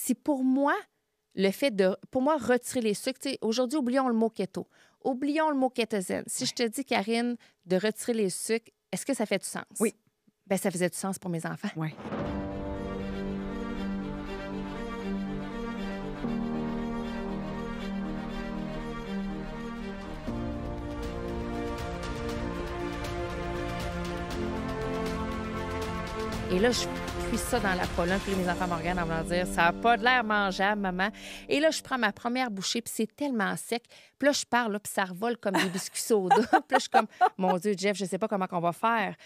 si pour moi, le fait de, pour moi, retirer les sucres, tu sais, aujourd'hui, oublions le mot keto. Oublions le mot kétosène. Si je te dis, Karine, de retirer les sucres, est-ce que ça fait du sens? Oui. Bien, ça faisait du sens pour mes enfants. Oui. Et là, je cuis ça dans la poêle. Puis là, mes enfants me regardent en me dire « Ça n'a pas de l'air mangeable, maman. » Et là, je prends ma première bouchée, puis c'est tellement sec. Puis là, je pars, là, puis ça revole comme des biscuits soda. Puis là, je suis comme « Mon Dieu, Jeff, je ne sais pas comment on va faire. »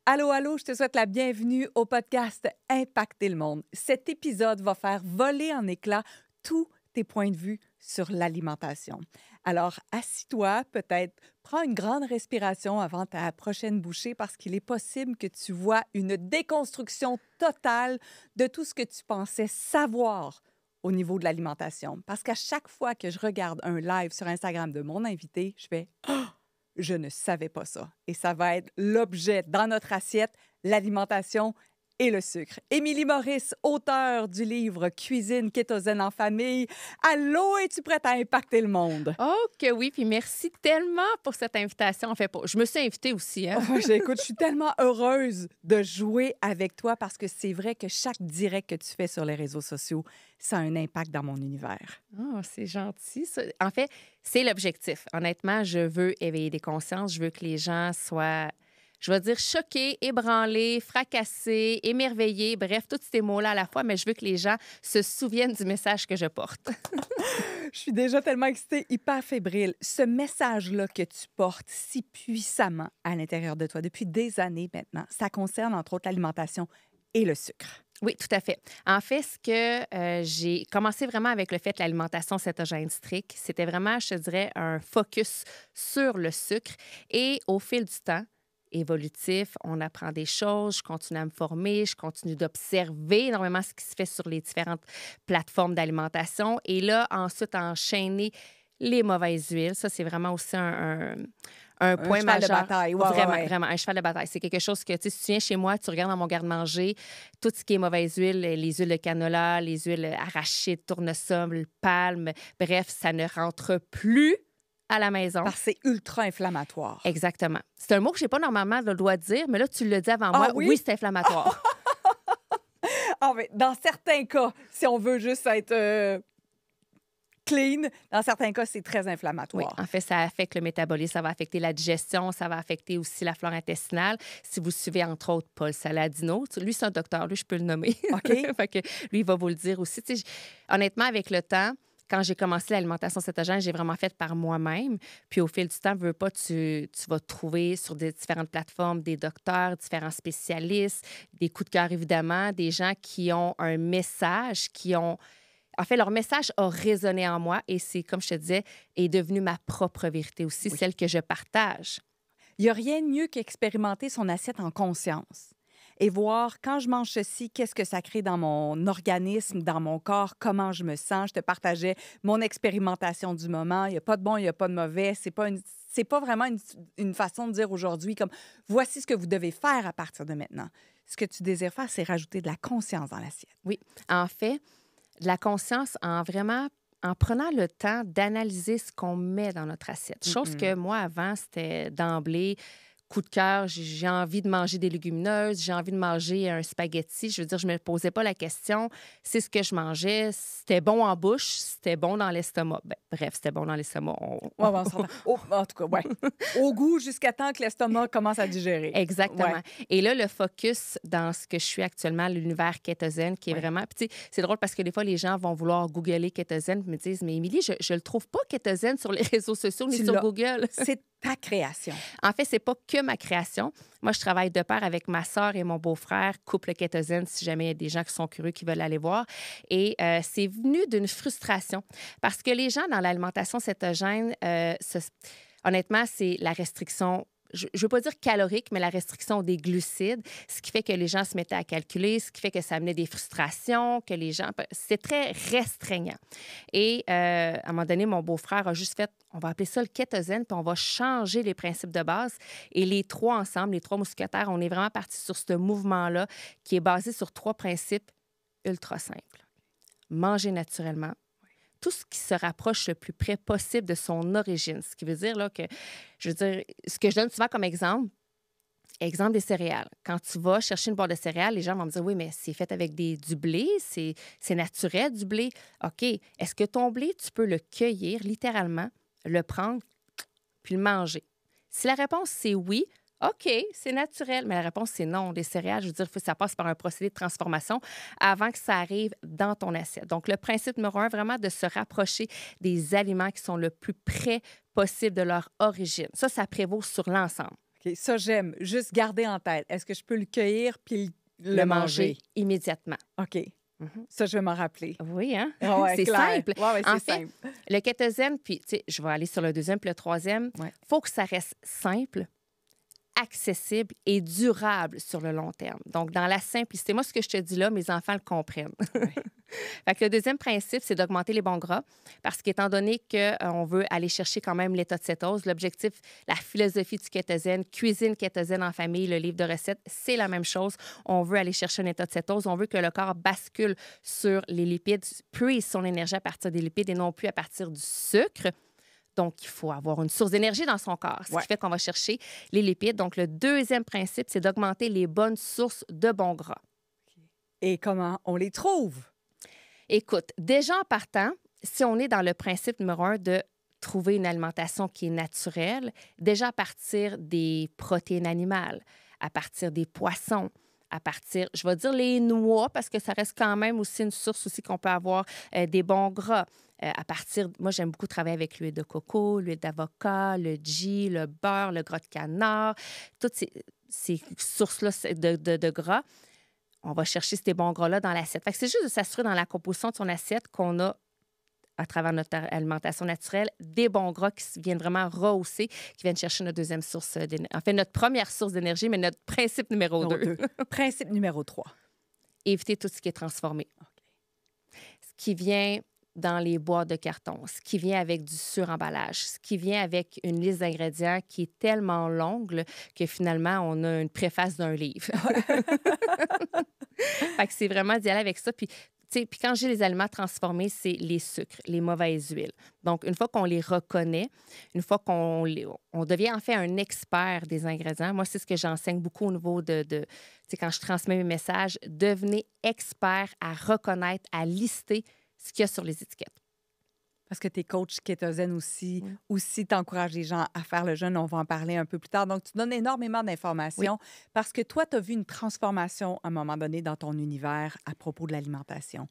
Allô, allô, je te souhaite la bienvenue au podcast Impacter le monde. Cet épisode va faire voler en éclats tous tes points de vue sur l'alimentation. Alors, assis-toi, peut-être, prends une grande respiration avant ta prochaine bouchée parce qu'il est possible que tu vois une déconstruction totale de tout ce que tu pensais savoir au niveau de l'alimentation. Parce qu'à chaque fois que je regarde un live sur Instagram de mon invité, je fais « Ah! Je ne savais pas ça. » Et ça va être l'objet dans notre assiette, l'alimentation et le sucre. Émilie Maurice, auteure du livre Cuisine kétosène en famille. Allô, es-tu prête à impacter le monde? Oh que oui, puis merci tellement pour cette invitation. En fait, je me suis invitée aussi. Hein? Oh, écoute, je suis tellement heureuse de jouer avec toi parce que c'est vrai que chaque direct que tu fais sur les réseaux sociaux, ça a un impact dans mon univers. Oh, c'est gentil, ça. En fait, c'est l'objectif. Honnêtement, je veux éveiller des consciences. Je veux que les gens soient, je vais dire, choqués, ébranlés, fracassés, émerveillés. Bref, tous ces mots-là à la fois, mais je veux que les gens se souviennent du message que je porte. Je suis déjà tellement excitée, hyper fébrile. Ce message-là que tu portes si puissamment à l'intérieur de toi depuis des années maintenant, ça concerne entre autres l'alimentation et le sucre. Oui, tout à fait. En fait, ce que j'ai commencé vraiment avec le fait de l'alimentation cétogène stricte, c'était vraiment, je te dirais, un focus sur le sucre. Et au fil du temps, évolutif, on apprend des choses, je continue à me former, je continue d'observer énormément ce qui se fait sur les différentes plateformes d'alimentation. Et là, ensuite, enchaîner les mauvaises huiles. Ça, c'est vraiment aussi un point cheval de majeur. bataille. Vraiment, un cheval de bataille. C'est quelque chose que, tu sais, si tu viens chez moi, tu regardes dans mon garde-manger, tout ce qui est mauvaise huile, les huiles de canola, les huiles arachides, tournesol, palme, bref, ça ne rentre plus à la maison. Parce que c'est ultra inflammatoire. Exactement. C'est un mot que je n'ai pas normalement le droit de dire, mais là, tu l'as dit avant Ah moi. oui? Oui, c'est inflammatoire. Ah, mais dans certains cas, si on veut juste être clean, dans certains cas, c'est très Oui, inflammatoire. en fait, ça affecte le métabolisme, ça va affecter la digestion, ça va affecter aussi la flore intestinale. Si vous suivez, entre autres, Paul Saladino, lui, c'est un docteur, lui, je peux le nommer. OK. Fait que lui, il va vous le dire aussi. Tu sais, honnêtement, avec le temps, quand j'ai commencé l'alimentation cétogène, j'ai vraiment fait par moi-même. Puis au fil du temps, veux pas, tu vas trouver sur des différentes plateformes des docteurs, différents spécialistes, des coups de cœur, évidemment, des gens qui ont un message, qui ont... En fait, leur message a résonné en moi et c'est, comme je te disais, est devenu ma propre vérité aussi, Oui. celle que je partage. Il n'y a rien de mieux qu'expérimenter son assiette en conscience et voir quand je mange ceci, qu'est-ce que ça crée dans mon organisme, dans mon corps, comment je me sens. Je te partageais mon expérimentation du moment. Il n'y a pas de bon, il n'y a pas de mauvais. C'est pas vraiment une façon de dire aujourd'hui comme voici ce que vous devez faire à partir de maintenant. Ce que tu désires faire, c'est rajouter de la conscience dans l'assiette. Oui, en fait, de la conscience en vraiment en prenant le temps d'analyser ce qu'on met dans notre assiette. Chose que moi, avant, c'était d'emblée, coup de cœur, j'ai envie de manger des légumineuses, j'ai envie de manger un spaghetti. Je veux dire, je ne me posais pas la question. C'est ce que je mangeais. C'était bon en bouche, c'était bon dans l'estomac. Ben, bref, c'était bon dans l'estomac. On s'entend. En tout cas, ouais. Au goût jusqu'à temps que l'estomac commence à digérer. Exactement. Ouais. Et là, le focus dans ce que je suis actuellement, l'univers kétosène, qui est vraiment... Puis, tu sais, c'est drôle parce que des fois, les gens vont vouloir googler kétosène et me disent, mais Émilie, je le trouve pas kétosène sur les réseaux sociaux ni Tu sur l'as. Google. C'est ta création. En fait, c'est pas que ma création. Moi, je travaille de pair avec ma sœur et mon beau-frère, couple kétosène, si jamais il y a des gens qui sont curieux, qui veulent aller voir. Et c'est venu d'une frustration. Parce que les gens dans l'alimentation cétogène, honnêtement, c'est la restriction. Je ne veux pas dire calorique, mais la restriction des glucides, ce qui fait que les gens se mettaient à calculer, ce qui fait que ça amenait des frustrations, que les gens... C'est très restreignant. Et à un moment donné, mon beau-frère a juste fait, on va appeler ça le kétosène, puis on va changer les principes de base. Et les trois ensemble, les trois mousquetaires, on est vraiment partis sur ce mouvement-là qui est basé sur trois principes ultra simple. Manger naturellement. Tout ce qui se rapproche le plus près possible de son origine. Ce qui veut dire là, que, je veux dire, ce que je donne souvent comme exemple des céréales. Quand tu vas chercher une boîte de céréales, les gens vont me dire, oui, mais c'est fait avec du blé, c'est naturel du blé. OK, est-ce que ton blé, tu peux le cueillir littéralement, le prendre, puis le manger? Si la réponse, c'est oui, OK, c'est naturel. Mais la réponse, c'est non. Les céréales, je veux dire, ça passe par un procédé de transformation avant que ça arrive dans ton assiette. Donc, le principe numéro un, vraiment de se rapprocher des aliments qui sont le plus près possible de leur origine. Ça prévaut sur l'ensemble. OK, ça, j'aime. Juste garder en tête. Est-ce que je peux le cueillir puis le manger? Immédiatement. OK. Ça, je vais m'en rappeler. Oui, hein? Ouais, C'est clair. simple. Ouais, c'est en fait, simple. le kétosène, puis, tu sais, je vais aller sur le deuxième puis le troisième. Il faut que ça reste simple, accessible et durable sur le long terme. Donc, dans la simplicité, moi, ce que je te dis là, mes enfants le comprennent. Fait que le deuxième principe, c'est d'augmenter les bons gras parce qu'étant donné qu'on veut aller chercher quand même l'état de cétose, l'objectif, la philosophie du kétosène, cuisine kétosène en famille, le livre de recettes, c'est la même chose. On veut aller chercher un état de cétose. On veut que le corps bascule sur les lipides, puise son énergie à partir des lipides et non plus à partir du sucre. Donc, il faut avoir une source d'énergie dans son corps, ce qui fait qu'on va chercher les lipides. Donc, le deuxième principe, c'est d'augmenter les bonnes sources de bons gras. Et comment on les trouve? Écoute, déjà en partant, si on est dans le principe numéro un de trouver une alimentation qui est naturelle, déjà à partir des protéines animales, à partir des poissons, à partir, je vais dire les noix, parce que ça reste quand même aussi une source aussi qu'on peut avoir des bons gras. À partir, moi, j'aime beaucoup travailler avec l'huile de coco, l'huile d'avocat, le ghee, le beurre, le gras de canard, toutes ces sources-là de gras. On va chercher ces bons gras-là dans l'assiette. Fait que c'est juste de s'assurer dans la composition de son assiette qu'on a, à travers notre alimentation naturelle, des bons gras qui viennent vraiment rehausser, qui viennent chercher notre deuxième source d'énergie. En fait, notre première source d'énergie, mais notre principe numéro 2. Principe numéro 3. Éviter tout ce qui est transformé. Ce qui vient dans les boîtes de carton, ce qui vient avec du suremballage, ce qui vient avec une liste d'ingrédients qui est tellement longue que finalement, on a une préface d'un livre. Fait que c'est vraiment d'y aller avec ça. Puis quand j'ai les aliments transformés, c'est les sucres, les mauvaises huiles. Donc, une fois qu'on les reconnaît, une fois on devient en fait un expert des ingrédients. Moi, c'est ce que j'enseigne beaucoup au niveau quand je transmets mes messages. Devenez expert à reconnaître, à lister ce qu'il y a sur les étiquettes. Parce que tu es coach kétosène aussi. Aussi, tu encourages les gens à faire le jeûne. On va en parler un peu plus tard. Donc, tu donnes énormément d'informations parce que toi, tu as vu une transformation à un moment donné dans ton univers à propos de l'alimentation.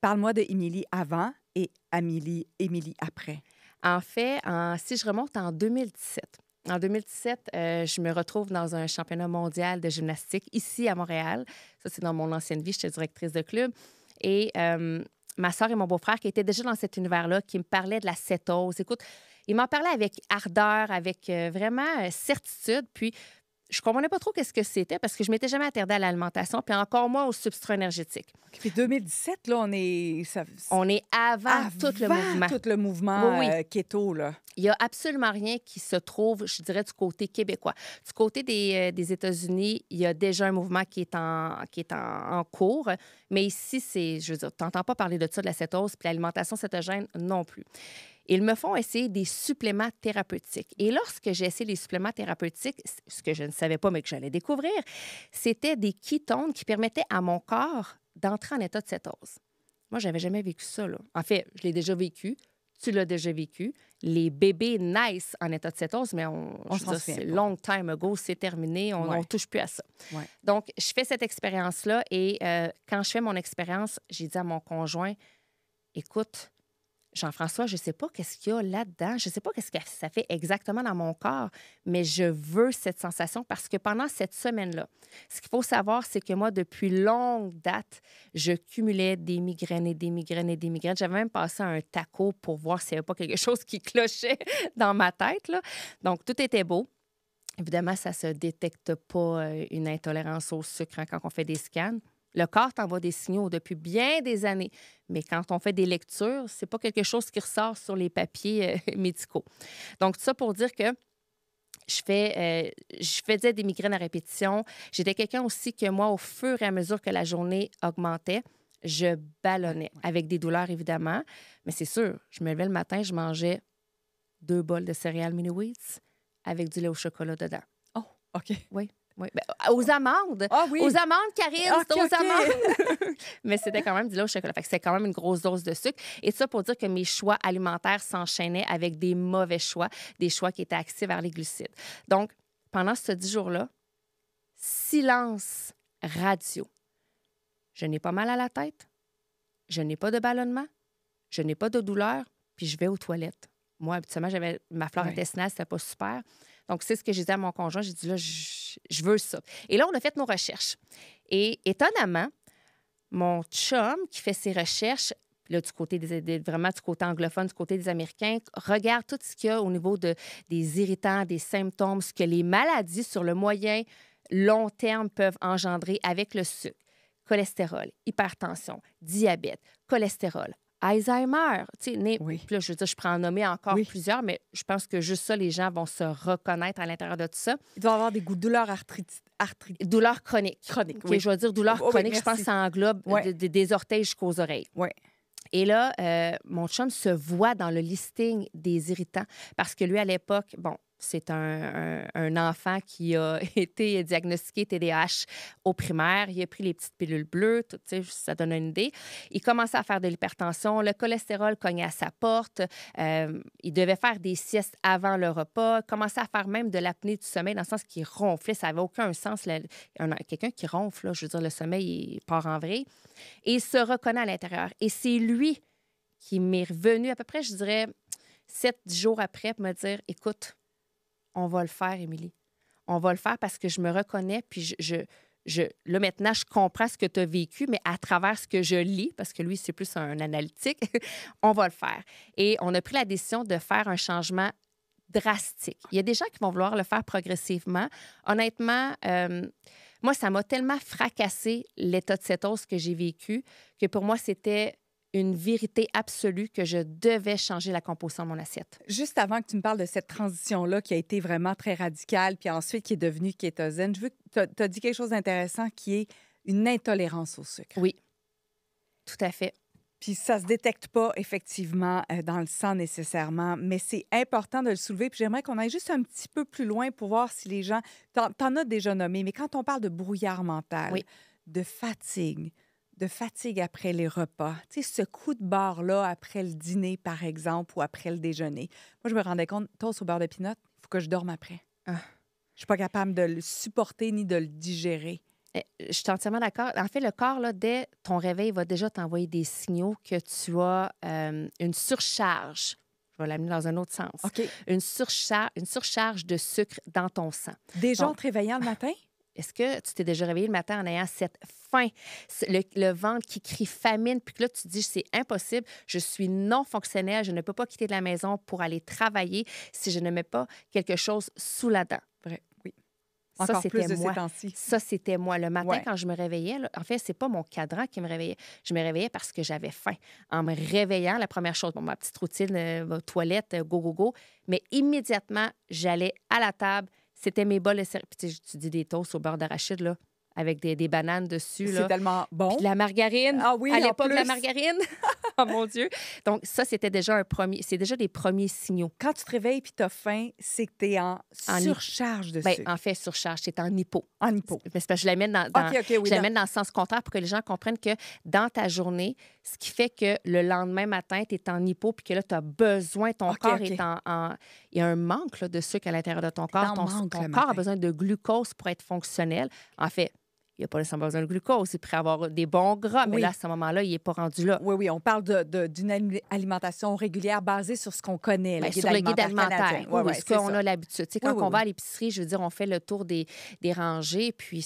Parle-moi de Émilie avant et Émilie après. En fait, si je remonte en 2017, je me retrouve dans un championnat mondial de gymnastique ici à Montréal. Ça, c'est dans mon ancienne vie. J'étais directrice de club. Et ma soeur et mon beau-frère qui étaient déjà dans cet univers-là, qui me parlaient de la cétose. Écoute, ils m'en parlaient avec ardeur, avec vraiment certitude. Puis, je comprenais pas trop qu'est-ce que c'était parce que je m'étais jamais attardée à l'alimentation, puis encore moins au substrat énergétique. Puis 2017, là, on est avant tout le mouvement. Tout le mouvement keto, là. Il n'y a absolument rien qui se trouve, je dirais, du côté québécois. Du côté des États-Unis, il y a déjà un mouvement qui est en cours. Mais ici, je veux dire, tu n'entends pas parler de ça, de la cétose, puis l'alimentation cétogène non plus. Ils me font essayer des suppléments thérapeutiques. Et lorsque j'ai essayé les suppléments thérapeutiques, ce que je ne savais pas, mais que j'allais découvrir, c'était des ketones qui permettaient à mon corps d'entrer en état de cétose. Moi, je n'avais jamais vécu ça, là. En fait, je l'ai déjà vécu. Tu l'as déjà vécu. Les bébés naissent en état de cétose, mais c'est long time ago, c'est terminé, on ne touche plus à ça. Ouais. Donc, je fais cette expérience-là et quand je fais mon expérience, j'ai dit à mon conjoint, écoute, Jean-François, je ne sais pas qu'est-ce qu'il y a là-dedans. Je ne sais pas qu'est-ce que ça fait exactement dans mon corps, mais je veux cette sensation parce que pendant cette semaine-là, ce qu'il faut savoir, c'est que moi, depuis longue date, je cumulais des migraines et des migraines et des migraines. J'avais même passé un taco pour voir s'il n'y avait pas quelque chose qui clochait dans ma tête, là. Donc, tout était beau. Évidemment, ça ne se détecte pas une intolérance au sucre quand on fait des scans. Le corps t'envoie des signaux depuis bien des années. Mais quand on fait des lectures, c'est pas quelque chose qui ressort sur les papiers médicaux. Donc, tout ça pour dire que je faisais des migraines à répétition. J'étais quelqu'un aussi que moi, au fur et à mesure que la journée augmentait, Je ballonnais Ouais. avec des douleurs, évidemment. Mais c'est sûr, je me levais le matin, je mangeais 2 bols de céréales mini-wheats avec du lait au chocolat dedans. Oh, OK. Oui, oui. Ben, aux amandes! Ah oui! Aux amandes, Karine! C'était OK, aux OK. amandes! Mais c'était quand même du lait au chocolat. Fait que c'était quand même une grosse dose de sucre. Et ça pour dire que mes choix alimentaires s'enchaînaient avec des mauvais choix, des choix qui étaient axés vers les glucides. Donc, pendant ces 10 jours-là, silence radio. Je n'ai pas mal à la tête, je n'ai pas de ballonnement, je n'ai pas de douleur, puis je vais aux toilettes. Moi, habituellement, j'avais ma flore Ouais. intestinale, c'était pas super. Donc, c'est ce que j'ai dit à mon conjoint. J'ai dit, là, je veux ça. Et là, on a fait nos recherches. Et étonnamment, mon chum qui fait ses recherches, là, du côté vraiment du côté anglophone, du côté des Américains, regarde tout ce qu'il y a au niveau des irritants, des symptômes, ce que les maladies sur le moyen, long terme peuvent engendrer avec le sucre. Cholestérol, hypertension, diabète, cholestérol, Alzheimer. Tu sais, Oui. puis là, je veux dire, je prends en nommer encore Oui. plusieurs, mais je pense que juste ça, les gens vont se reconnaître à l'intérieur de tout ça. Il doit avoir des douleurs arthritiques. Douleurs chroniques. Chroniques, OK, oui. je vais dire douleurs Oui, chroniques, je pense merci. que ça englobe Ouais. des orteils jusqu'aux oreilles. Oui. Et là, mon chum se voit dans le listing des irritants parce que lui, à l'époque, bon, c'est un enfant qui a été diagnostiqué TDAH au primaire. Il a pris les petites pilules bleues, tout, tu sais, ça donne une idée. Il commençait à faire de l'hypertension. Le cholestérol cognait à sa porte. Il devait faire des siestes avant le repas. Il commençait à faire même de l'apnée du sommeil dans le sens qu'il ronflait. Ça n'avait aucun sens. Quelqu'un qui ronfle, là, je veux dire, le sommeil il part en vrille. Et il se reconnaît à l'intérieur. Et c'est lui qui m'est revenu à peu près, je dirais, 7-10 jours après pour me dire, écoute, on va le faire, Émilie. On va le faire parce que je me reconnais, puis là, maintenant, je comprends ce que tu as vécu, mais à travers ce que je lis, parce que lui, c'est plus un analytique, on va le faire. Et on a pris la décision de faire un changement drastique. Il y a des gens qui vont vouloir le faire progressivement. Honnêtement, moi, ça m'a tellement fracassé l'état de cétose que j'ai vécu que pour moi, c'était une vérité absolue que je devais changer la composition de mon assiette. Juste avant que tu me parles de cette transition-là qui a été vraiment très radicale, puis ensuite qui est devenue kétosène, je veux que tu as dit quelque chose d'intéressant qui est une intolérance au sucre. Oui, tout à fait. Puis ça se détecte pas effectivement dans le sang nécessairement, mais c'est important de le soulever. Puis j'aimerais qu'on aille juste un petit peu plus loin pour voir si les gens... T'en as déjà nommé, mais quand on parle de brouillard mental, Oui. de fatigue après les repas, tu sais, ce coup de barre-là après le dîner, par exemple, ou après le déjeuner. Moi, je me rendais compte, toast au beurre de pinot, il faut que je dorme après. Ah. Je suis pas capable de le supporter ni de le digérer. Je suis entièrement d'accord. En fait, le corps, là, dès ton réveil, va déjà t'envoyer des signaux que tu as une surcharge. Je vais l'amener dans un autre sens. OK. Une surcharge de sucre dans ton sang. Déjà en Donc, te réveillant le matin? Est-ce que tu t'es déjà réveillé le matin en ayant cette faim, le ventre qui crie famine, puis que là, tu te dis, c'est impossible, je suis non fonctionnelle, je ne peux pas quitter de la maison pour aller travailler si je ne mets pas quelque chose sous la dent. Vrai, oui. Ça, Encore plus c'était de moi. ces temps-ci. Ça, c'était moi. Le matin, Ouais. quand je me réveillais, là, en fait, c'est pas mon cadran qui me réveillait. Je me réveillais parce que j'avais faim. En me réveillant, la première chose, bon, ma petite routine, toilette, go, go, go. Mais immédiatement, j'allais à la table. C'était mes bols de céréales. Puis tu dis des toasts au beurre d'arachide, là, avec des bananes dessus. C'est Là. tellement bon. Puis de la margarine. Ah oui, à en l'époque, de la plus. margarine. Oh mon Dieu. Donc, ça, c'était déjà c'est déjà des premiers signaux. Quand tu te réveilles et tu as faim, c'est que tu es en surcharge de Bien, sucre. en fait, surcharge, c'est en hypo. En hypo. Mais c'est parce que je l'amène dans, OK, oui, je l'amène dans le sens contraire pour que les gens comprennent que dans ta journée, ce qui fait que le lendemain matin, tu es en hypo puis que là, tu as besoin, ton OK, corps OK. est il y a un manque là, de sucre à l'intérieur de ton corps. en manque Ton le corps a matin. besoin de glucose pour être fonctionnel. En fait, il n'y a pas nécessairement besoin de glucose. Il pourrait avoir des bons gras, mais Oui. là, à ce moment-là, il n'est pas rendu là. Oui, on parle d'une alimentation régulière basée sur ce qu'on connaît, Bien, sur le guide alimentaire. canadien. Oui, Ouais, ce c'est qu'on ça. a l'habitude. Tu sais, quand Oui, on oui, va oui. à l'épicerie, je veux dire, on fait le tour des rangées, puis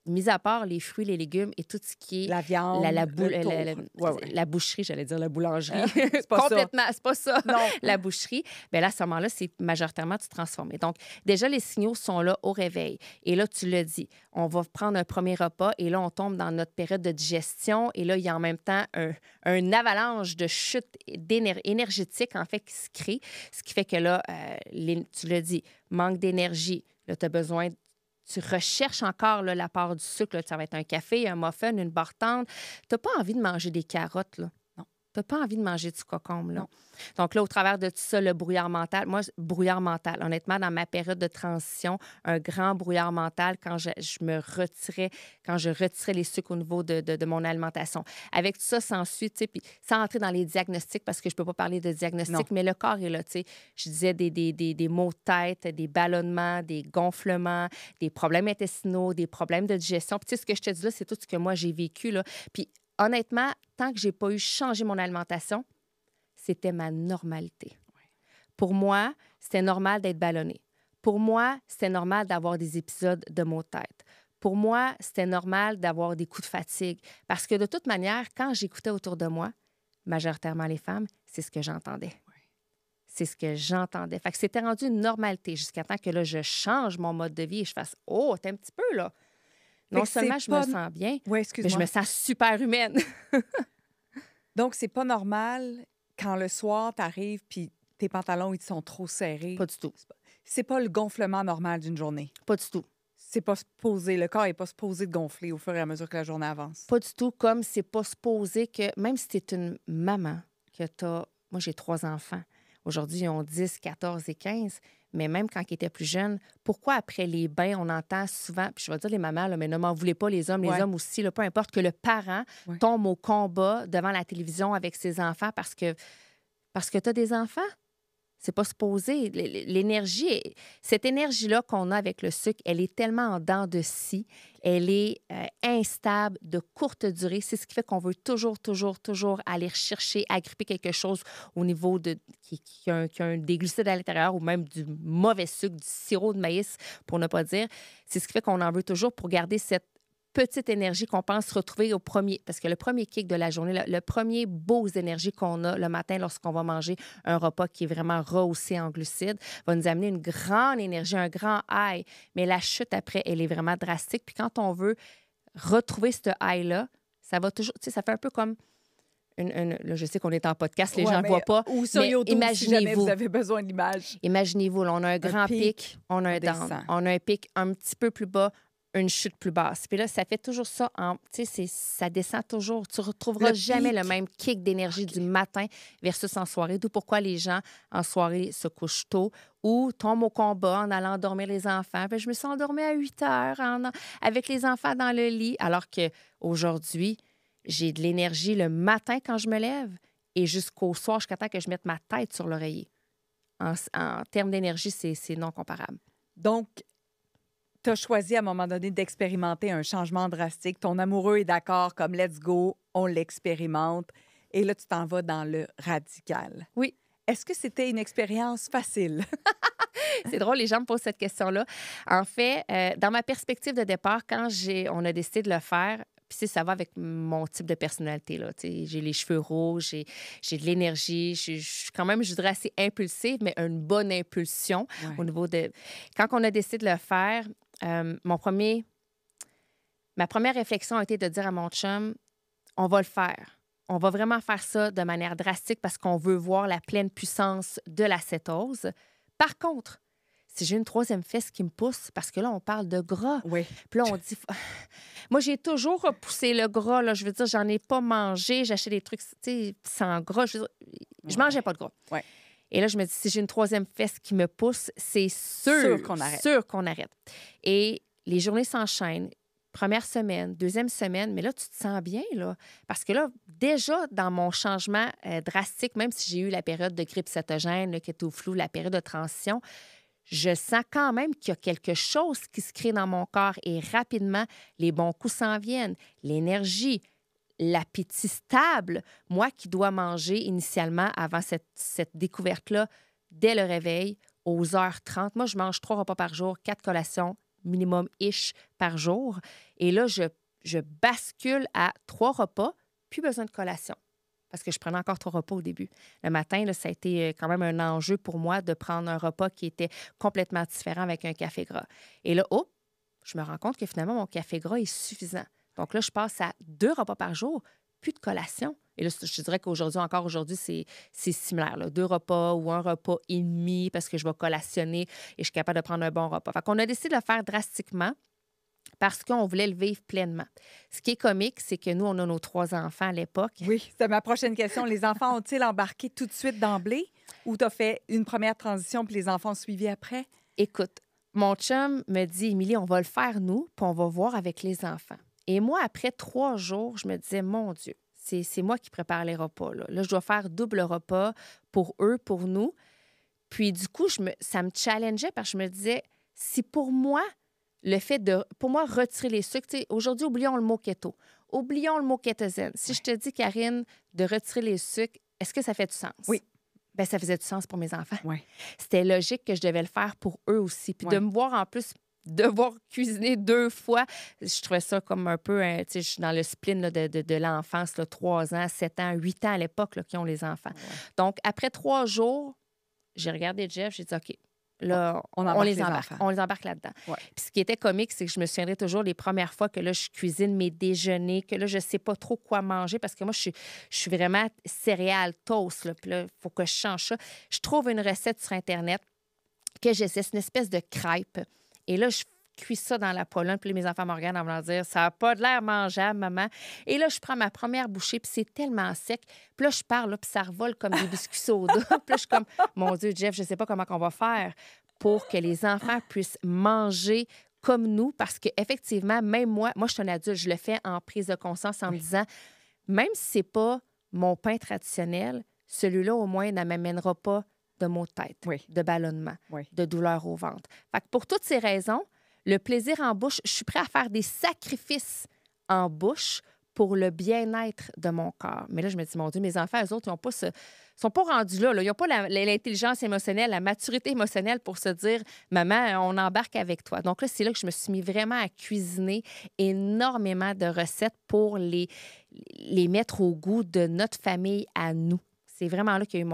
mis à part les fruits, les légumes et tout ce qui est La viande, la boucherie, j'allais dire la boulangerie. C'est pas ça. Complètement, c'est pas ça. Non. La boucherie, bien là, à ce moment-là, c'est majoritairement tu transformes. Et donc, déjà, les signaux sont là au réveil. Et là, tu le dis, on va prendre un premier repas et là, on tombe dans notre période de digestion. Et là, il y a en même temps un avalanche de chute énergétique, en fait, qui se crée. Ce qui fait que là, tu le dis, manque d'énergie. Là, tu as besoin tu recherches encore là, l'apport du sucre. Là. Ça va être un café, un muffin, une barre tendre. Tu n'as pas envie de manger des carottes, là. Non. Tu n'as pas envie de manger du concombre, là. Non. Donc là, au travers de tout ça, le brouillard mental. Moi, brouillard mental, honnêtement, dans ma période de transition, un grand brouillard mental quand quand je retirais les sucres au niveau de mon alimentation. Avec tout ça, s'ensuit, tu sais, puis sans entrer dans les diagnostics, parce que je peux pas parler de diagnostic, Non. mais le corps est là, tu sais. Je disais des maux de tête, des ballonnements, des gonflements, des problèmes intestinaux, des problèmes de digestion. Puis tu sais, ce que je te dis là, c'est tout ce que moi, j'ai vécu, là. Puis honnêtement, tant que j'ai pas eu changé mon alimentation, c'était ma normalité. Pour moi, c'était normal d'être ballonné. Pour moi, c'était normal d'avoir des épisodes de maux de tête. Pour moi, c'était normal d'avoir des coups de fatigue. Parce que de toute manière, quand j'écoutais autour de moi, majoritairement les femmes, c'est ce que j'entendais. C'est ce que j'entendais. Fait que c'était rendu une normalité jusqu'à temps que là, je change mon mode de vie et je fasse « Oh, t'es un petit peu, là! » Non seulement je me sens bien, Oui, mais je me sens super humaine. Donc, c'est pas normal quand le soir, tu arrives puis tes pantalons, ils te sont trop serrés. Pas du tout. C'est pas le gonflement normal d'une journée. Pas du tout. C'est pas supposé, le corps n'est pas supposé de gonfler au fur et à mesure que la journée avance. Pas du tout, comme c'est pas supposé que, même si tu es une maman, que tu as... Moi, j'ai 3 enfants. Aujourd'hui, ils ont 10, 14 et 15. Mais même quand ils étaient plus jeunes, pourquoi après les bains, on entend souvent, puis je vais dire les mamans, là, mais ne m'en voulez pas, les hommes aussi, là, peu importe, que le parent tombe au combat devant la télévision avec ses enfants parce que tu as des enfants. C'est pas supposé. L'énergie, cette énergie-là qu'on a avec le sucre, elle est tellement en dents de scie, elle est instable, de courte durée. C'est ce qui fait qu'on veut toujours aller chercher, agripper quelque chose au niveau de qui a des glucides à l'intérieur ou même du mauvais sucre, du sirop de maïs, pour ne pas dire. C'est ce qui fait qu'on en veut toujours pour garder cette petite énergie qu'on pense retrouver au premier. Parce que le premier kick de la journée, le premier beau énergie qu'on a le matin lorsqu'on va manger un repas qui est vraiment rehaussé en glucides, va nous amener une grande énergie, un grand high. Mais la chute après, elle est vraiment drastique. Puis quand on veut retrouver ce high-là, ça va toujours... Tu sais, ça fait un peu comme... Là, je sais qu'on est en podcast, les gens ne voient pas. Ou sur YouTube, si jamais vous avez besoin de l'image. Imaginez-vous, là, on a un grand pic, on a un down. On a un pic un petit peu plus bas, une chute plus basse. Puis là, ça fait toujours ça. Tu sais, ça descend toujours. Tu ne retrouveras jamais le même kick d'énergie du matin versus en soirée. D'où pourquoi les gens, en soirée, se couchent tôt ou tombent au combat en allant endormir les enfants. Puis je me suis endormie à 8 heures avec les enfants dans le lit. Alors qu'aujourd'hui, j'ai de l'énergie le matin quand je me lève et jusqu'au soir, jusqu'à temps que je mette ma tête sur l'oreiller. En termes d'énergie, c'est non comparable. Donc, tu as choisi à un moment donné d'expérimenter un changement drastique. Ton amoureux est d'accord, comme let's go, on l'expérimente. Et là, tu t'en vas dans le radical. Oui. Est-ce que c'était une expérience facile? C'est drôle, les gens me posent cette question-là. En fait, dans ma perspective de départ, quand on a décidé de le faire, puis ça va avec mon type de personnalité. Là. J'ai les cheveux rouges, j'ai de l'énergie. Je suis quand même, je dirais, assez impulsive, mais une bonne impulsion au niveau de... Quand on a décidé de le faire, ma première réflexion a été de dire à mon chum, on va le faire. On va vraiment faire ça de manière drastique parce qu'on veut voir la pleine puissance de la cétose. Par contre, si j'ai une 3e fesse qui me pousse, parce que là, on parle de gras. Oui. Puis là, on dit... Moi, j'ai toujours repoussé le gras. Là. Je veux dire, j'en ai pas mangé. J'achetais des trucs sans gras. Je mangeais pas de gras. Ouais. Et là, je me dis, si j'ai une 3e fesse qui me pousse, c'est sûr qu'on arrête. Et les journées s'enchaînent. Première semaine, 2e semaine, mais là, tu te sens bien, là. Parce que là, déjà, dans mon changement drastique, même si j'ai eu la période de grippe cétogène, le keto flu, la période de transition, je sens quand même qu'il y a quelque chose qui se crée dans mon corps et rapidement, les bons coups s'en viennent. L'énergie, l'appétit stable. Moi qui dois manger initialement avant cette découverte-là, dès le réveil, aux heures 30. Moi, je mange 3 repas par jour, 4 collations minimum-ish par jour. Et là, je bascule à 3 repas, plus besoin de collation. Parce que je prenais encore 3 repas au début. Le matin, là, ça a été quand même un enjeu pour moi de prendre un repas qui était complètement différent avec un café gras. Et là, je me rends compte que finalement, mon café gras est suffisant. Donc là, je passe à 2 repas par jour, plus de collation. Et là, je te dirais qu'aujourd'hui, encore aujourd'hui, c'est similaire. Là. 2 repas ou 1 repas et demi parce que je vais collationner et je suis capable de prendre un bon repas. Fait qu'on a décidé de le faire drastiquement parce qu'on voulait le vivre pleinement. Ce qui est comique, c'est que nous, on a nos 3 enfants à l'époque. Oui, c'était ma prochaine question. Les enfants ont-ils embarqué tout de suite d'emblée ou tu as fait une première transition puis les enfants ont suivi après? Écoute, mon chum me dit, Émilie, on va le faire nous, puis on va voir avec les enfants. Et moi, après 3 jours, je me disais, mon Dieu, c'est moi qui prépare les repas. Là, je dois faire double repas pour eux, pour nous. Puis du coup, ça me challengeait parce que je me disais, si pour moi, le fait de, pour moi, retirer les sucres, tu sais, aujourd'hui, oublions le mot keto, oublions le mot kétosène. Si je te dis, Karine, de retirer les sucres, est-ce que ça fait du sens? Oui. Bien, ça faisait du sens pour mes enfants. Oui. C'était logique que je devais le faire pour eux aussi. Puis de me voir en plus devoir cuisiner 2 fois, je trouvais ça comme un peu, tu sais, je suis dans le spleen là, de l'enfance, là, 3 ans, 7 ans, 8 ans à l'époque là, qui ont les enfants. Ouais. Donc, après 3 jours, j'ai regardé Jeff, j'ai dit, OK, là, on les embarque. On les embarque là-dedans. Ouais. Puis ce qui était comique, c'est que je me souviendrai toujours les premières fois que là, je cuisine mes déjeuners, que là, je ne sais pas trop quoi manger parce que moi, je suis vraiment céréales, toast. Là, puis là, il faut que je change ça. Je trouve une recette sur Internet que j'essaie. C'est une espèce de crêpe. Et là, je cuis ça dans la poêle. Puis là, mes enfants me regardent en me dire « Ça n'a pas de l'air mangeable, maman. » Et là, je prends ma première bouchée, puis c'est tellement sec. Puis là, je pars, là, puis ça revole comme des biscuits soda. Puis là, je suis comme « Mon Dieu, Jeff, je ne sais pas comment on va faire pour que les enfants puissent manger comme nous. » Parce qu'effectivement, même moi, je suis un adulte, je le fais en prise de conscience en me disant « Même si ce n'est pas mon pain traditionnel, celui-là, au moins, ne m'amènera pas de maux de tête, de ballonnement, de douleur au ventre. » Fait que pour toutes ces raisons, le plaisir en bouche, je suis prêt à faire des sacrifices en bouche pour le bien-être de mon corps. Mais là, je me dis, mon Dieu, mes enfants, eux autres, ils sont pas rendus là. Ils n'ont pas l'intelligence émotionnelle, la maturité émotionnelle pour se dire, maman, on embarque avec toi. Donc là, c'est là que je me suis mis vraiment à cuisiner énormément de recettes pour les mettre au goût de notre famille à nous. C'est vraiment là qu'il y a eu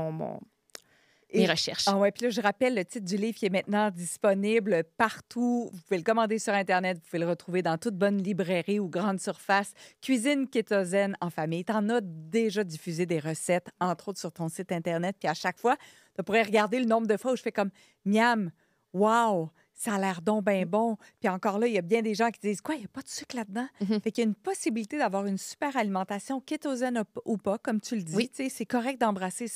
mes recherches. Ah ouais, puis là, je rappelle le titre du livre qui est maintenant disponible partout. Vous pouvez le commander sur Internet, vous pouvez le retrouver dans toute bonne librairie ou grande surface. Cuisine kétosène en famille. Tu en as déjà diffusé des recettes, entre autres sur ton site Internet. Puis à chaque fois, tu pourrais regarder le nombre de fois où je fais comme « Miam, wow! » Ça a l'air donc bien bon. Puis encore là, il y a bien des gens qui disent « Quoi, il n'y a pas de sucre là-dedans? » Fait qu'il y a une possibilité d'avoir une super alimentation kétosène ou pas, comme tu le dis. Oui. C'est correct d'embrasser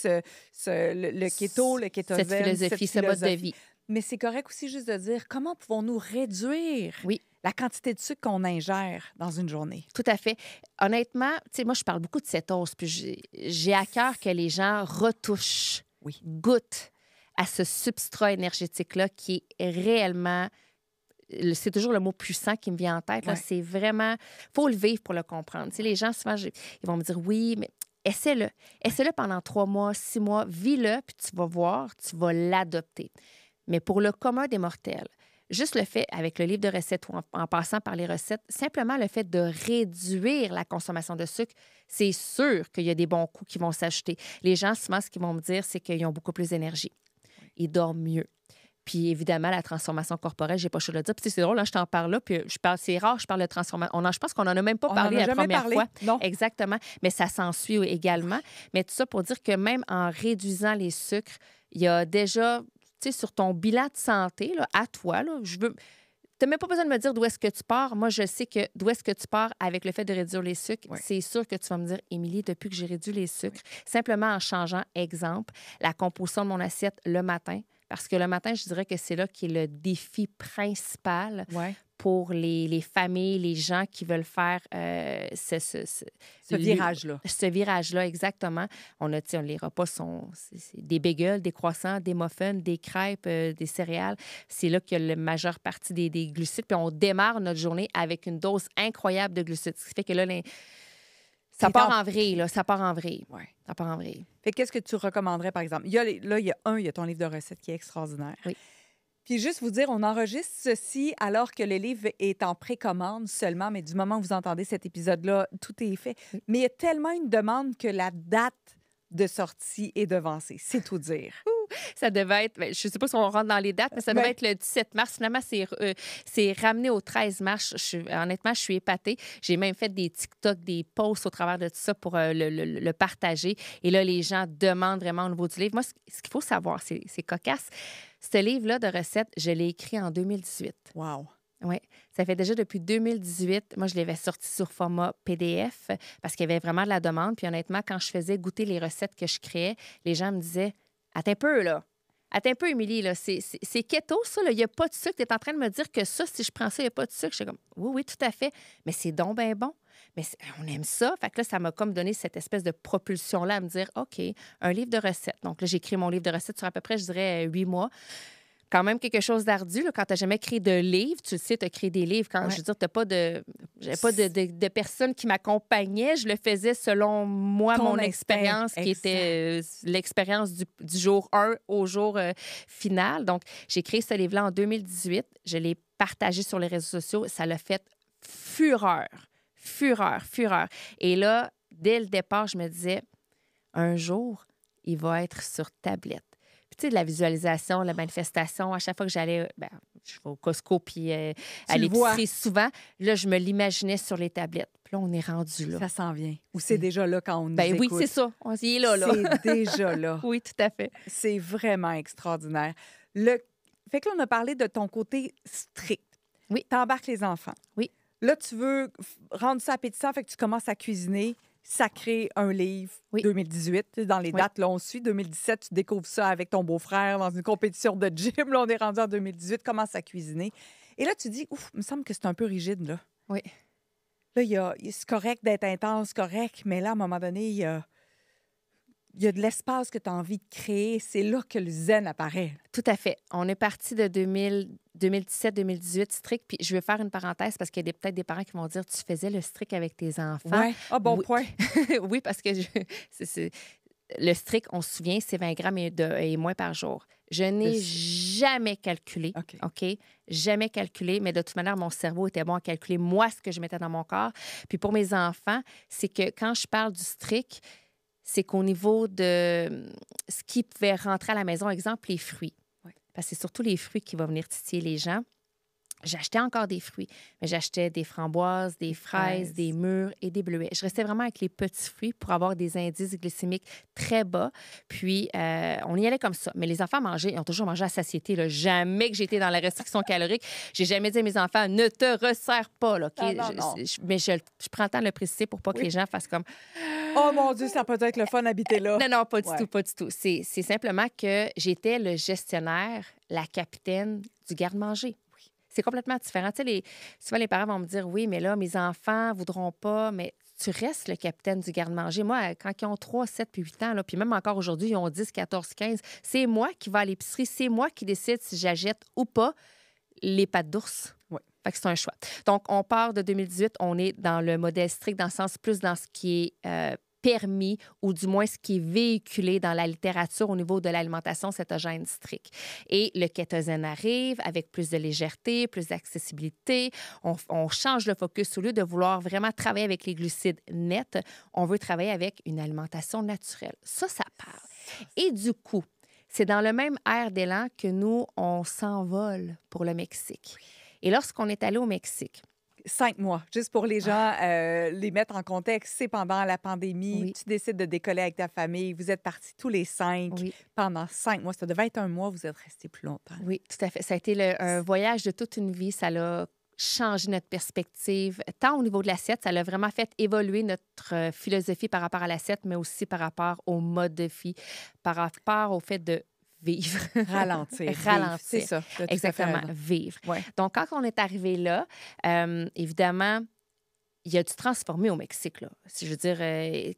le keto, le kétosène. Cette philosophie, ce mode de vie. Mais c'est correct aussi juste de dire comment pouvons-nous réduire la quantité de sucre qu'on ingère dans une journée. Tout à fait. Honnêtement, tu sais, moi, je parle beaucoup de cétose, puis j'ai à cœur que les gens retouchent, goûtent à ce substrat énergétique-là qui est réellement... C'est toujours le mot puissant qui me vient en tête. Là. C'est vraiment... Il faut le vivre pour le comprendre. Tu sais, les gens, souvent, ils vont me dire, oui, mais essaie-le. Essaie-le pendant 3 mois, 6 mois. Vis-le, puis tu vas voir, tu vas l'adopter. Mais pour le commun des mortels, juste le fait, avec le livre de recettes ou en passant par les recettes, simplement le fait de réduire la consommation de sucre, c'est sûr qu'il y a des bons coups qui vont s'ajouter. Les gens, souvent, ce qu'ils vont me dire, c'est qu'ils ont beaucoup plus d'énergie. Ils dorment mieux. Puis évidemment, la transformation corporelle, j'ai pas chaud de le dire. Puis c'est drôle, hein, je t'en parle là, puis c'est rare, je parle de transformation. Je pense qu'on en a même pas parlé la première fois. Non. Exactement. Mais ça s'ensuit également. Mais tout ça pour dire que même en réduisant les sucres, il y a déjà, tu sais, sur ton bilan de santé, là, à toi, là, tu n'as même pas besoin de me dire d'où est-ce que tu pars. Moi, je sais que d'où est-ce que tu pars avec le fait de réduire les sucres. C'est sûr que tu vas me dire, Émilie, depuis que j'ai réduit les sucres, simplement en changeant, exemple, la composition de mon assiette le matin. Parce que le matin, je dirais que c'est là qui est le défi principal pour les familles, les gens qui veulent faire ce virage-là. Ce virage-là, exactement. Les repas sont des bagels, des croissants, des muffins, des crêpes, des céréales. C'est là qu'il y a la majeure partie des glucides. Puis on démarre notre journée avec une dose incroyable de glucides. Ce qui fait que là, ça part en vrille, là. Ça part en vrille. Ouais. Ça part en vrille. Fait qu'est-ce que tu recommanderais, par exemple? Il y a ton livre de recettes qui est extraordinaire. Oui. Puis juste vous dire, on enregistre ceci alors que le livre est en précommande seulement, mais du moment où vous entendez cet épisode-là, tout est fait. Oui. Mais il y a tellement une demande que la date de sortie et devancée. C'est tout dire. Ça devait être, je ne sais pas si on rentre dans les dates, mais ça devait être le 17 mars. Finalement, c'est ramené au 13 mars. Honnêtement, je suis épatée. J'ai même fait des TikTok, des posts au travers de tout ça pour le partager. Et là, les gens demandent vraiment au niveau du livre. Moi, ce qu'il faut savoir, c'est cocasse. Ce livre-là de recettes, je l'ai écrit en 2018. Wow! Oui, ça fait déjà depuis 2018. Moi, je l'avais sorti sur format PDF parce qu'il y avait vraiment de la demande. Puis honnêtement, quand je faisais goûter les recettes que je créais, les gens me disaient « Attends un peu, là. Attends un peu, Émilie, là. C'est keto, ça, là. Il n'y a pas de sucre. Tu es en train de me dire que ça, si je prends ça, il n'y a pas de sucre. » J'étais comme « Oui, oui, tout à fait. Mais c'est donc bien bon. Mais on aime ça. » Fait que là, ça m'a comme donné cette espèce de propulsion-là à me dire « OK, un livre de recettes. » Donc là, j'ai écrit mon livre de recettes sur à peu près, je dirais, 8 mois. Quand même quelque chose d'ardu. Là, quand tu n'as jamais créé de livre, tu le sais, tu as créé des livres. Quand, Ouais. je veux dire, tu n'as pas de personnes qui m'accompagnaient. Je le faisais selon moi, Ton mon instinct, expérience, qui était l'expérience du jour 1 au jour final. Donc, j'ai créé ce livre-là en 2018. Je l'ai partagé sur les réseaux sociaux. Ça l'a fait fureur. Fureur, fureur. Et là, dès le départ, je me disais, un jour, il va être sur tablette. Tu sais, de la visualisation, la manifestation, à chaque fois que j'allais, je vais au Costco puis à l'épicerie souvent, là, je me l'imaginais sur les tablettes. Puis là, on est rendu là. Ça s'en vient. Ou c'est déjà là quand on nous Oui, écoute. c'est ça. On y est là. C'est déjà là. Oui, tout à fait. C'est vraiment extraordinaire. Fait que là, on a parlé de ton côté strict. Oui. T'embarques les enfants. Oui. Là, tu veux rendre ça appétissant, fait que tu commences à cuisiner. Ça crée un livre, 2018. Dans les dates, là, on suit. 2017, tu découvres ça avec ton beau-frère dans une compétition de gym. Là, on est rendu en 2018, commence à cuisiner. Et là, tu dis, ouf, il me semble que c'est un peu rigide, là. Oui. Là, c'est correct d'être intense, correct, mais là, à un moment donné, il y a de l'espace que tu as envie de créer. C'est là que le zen apparaît. Tout à fait. On est parti de 2017-2018 strict. Puis je vais faire une parenthèse parce qu'il y a peut-être des parents qui vont dire tu faisais le strict avec tes enfants. Oui. Ah, bon point. Oui, parce que le strict, on se souvient, c'est 20 grammes et moins par jour. Je n'ai jamais calculé. OK? Jamais calculé, mais de toute manière, mon cerveau était bon à calculer, moi, ce que je mettais dans mon corps. Puis pour mes enfants, c'est que quand je parle du strict, c'est qu'au niveau de ce qui pouvait rentrer à la maison, exemple, les fruits. Oui. Parce que c'est surtout les fruits qui vont venir titiller les gens. J'achetais encore des fruits, mais j'achetais des framboises, des fraises, des mûres et des bleuets. Je restais vraiment avec les petits fruits pour avoir des indices glycémiques très bas. Puis, on y allait comme ça. Mais les enfants ils ont toujours mangé à satiété. Là. Jamais que j'étais dans la restriction calorique. J'ai jamais dit à mes enfants, ne te resserre pas. Là, okay? Non. Mais je prends le temps de le préciser pour pas que les gens fassent comme... Oh mon Dieu, ça peut être le fun d'habiter là. Non, pas du tout, pas du tout. C'est simplement que j'étais le gestionnaire, la capitaine du garde-manger. C'est complètement différent. Tu sais, souvent, les parents vont me dire, oui, mais là, mes enfants ne voudront pas, mais tu restes le capitaine du garde-manger. Moi, quand ils ont 3, 7 puis 8 ans, là, puis même encore aujourd'hui, ils ont 10, 14, 15, c'est moi qui vais à l'épicerie, c'est moi qui décide si j'achète ou pas les pâtes d'ours. Oui. Fait que c'est un choix. Donc, on part de 2018, on est dans le modèle strict, dans le sens plus dans ce qui est permis ou du moins ce qui est véhiculé dans la littérature au niveau de l'alimentation cétogène stricte. Et le kétosène arrive avec plus de légèreté, plus d'accessibilité. On change le focus. Au lieu de vouloir vraiment travailler avec les glucides nets, on veut travailler avec une alimentation naturelle. Ça parle. Et du coup, c'est dans le même air d'élan que nous, on s'envole pour le Mexique. Et lorsqu'on est allé au Mexique, 5 mois, juste pour les gens, les mettre en contexte, c'est pendant la pandémie. Oui. Tu décides de décoller avec ta famille. Vous êtes partis tous les 5 pendant 5 mois. Ça devait être un mois, vous êtes restés plus longtemps. Oui, tout à fait. Ça a été un voyage de toute une vie. Ça l'a changé notre perspective, tant au niveau de l'assiette, ça l'a vraiment fait évoluer notre philosophie par rapport à l'assiette, mais aussi par rapport au mode de vie, par rapport au fait de vivre. Ralentir. C'est ça. Exactement, vivre. Ouais. Donc, quand on est arrivé là, évidemment, il y a du transformé au Mexique. Là. Je veux dire,